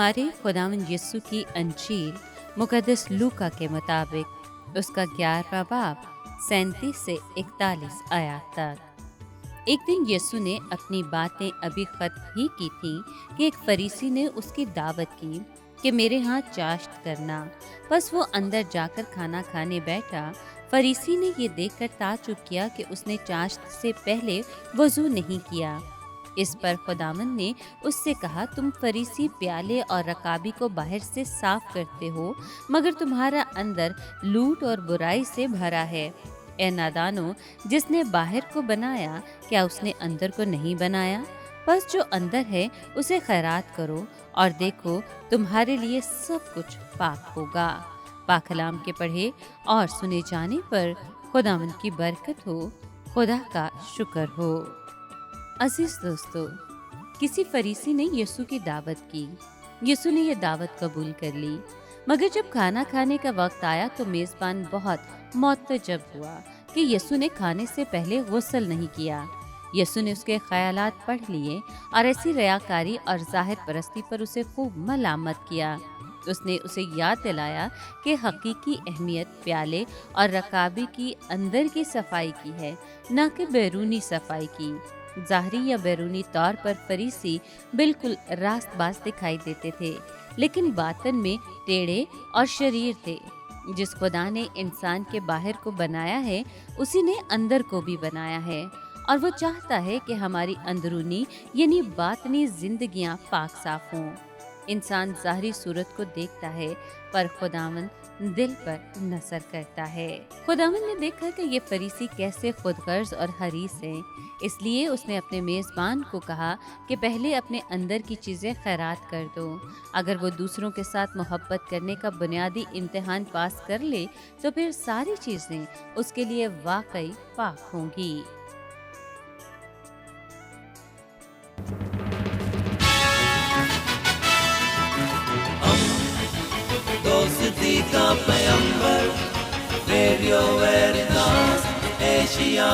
हमारे खुदावंद यीशु की अंजील मुकद्दस लूका के मुताबिक उसका 11वां बाब 37 से 41 आयत तक। एक दिन यीशु ने अपनी बातें अभी खत्म ही की थी कि एक फरीसी ने उसकी दावत की कि मेरे यहाँ चाश्त करना। बस वो अंदर जाकर खाना खाने बैठा। फरीसी ने ये देखकर ताज्जुब किया कि उसने चाश्त से पहले वजू नहीं किया। इस पर खुदावंद ने उससे कहा, तुम फरीसी प्याले और रकाबी को बाहर से साफ करते हो, मगर तुम्हारा अंदर लूट और बुराई से भरा है। ए नादानो, जिसने बाहर को बनाया, क्या उसने अंदर को नहीं बनाया? बस जो अंदर है उसे खैरात करो और देखो तुम्हारे लिए सब कुछ पाक होगा। पाक कलाम के पढ़े और सुने जाने पर खुदावंद की बरकत हो। खुदा का शुक्र हो। अजीज दोस्तों, किसी फरीसी ने यीशु की दावत की। यीशु ने यह दावत कबूल कर ली, मगर जब खाना खाने का वक्त आया तो मेज़बान बहुत मुतअज्जब हुआ कि यीशु ने खाने से पहले गुस्ल नहीं किया। यीशु ने उसके ख्यालात पढ़ लिए और ऐसी रयाकारी और ज़ाहिर परस्ती पर उसे खूब मलामत किया। उसने उसे याद दिलाया कि हकीकी अहमियत प्याले और रकाबी की अंदर की सफाई की है, न कि बैरूनी सफाई की। ज़ाहरी या बैरूनी तौर पर फरीसी बिल्कुल रास्तबाज दिखाई देते थे, लेकिन बातन में टेढ़े और शरीर थे। जिस खुदा ने इंसान के बाहर को बनाया है, उसी ने अंदर को भी बनाया है, और वो चाहता है कि हमारी अंदरूनी यानी बातनी जिंदगियां पाक साफ हों। इंसान ज़ाहरी सूरत को देखता है, पर खुदावंद दिल पर नजर करता है। खुदावंद ने देखा कि ये फरीसी कैसे खुदगर्ज और हरीस हैं, इसलिए उसने अपने मेज़बान को कहा कि पहले अपने अंदर की चीज़ें खैरात कर दो। अगर वो दूसरों के साथ मोहब्बत करने का बुनियादी इम्तिहान पास कर ले तो फिर सारी चीज़ें उसके लिए वाकई पाक होंगी। दोस्ती का पैगंबर, रेडियो वेरितास एशिया।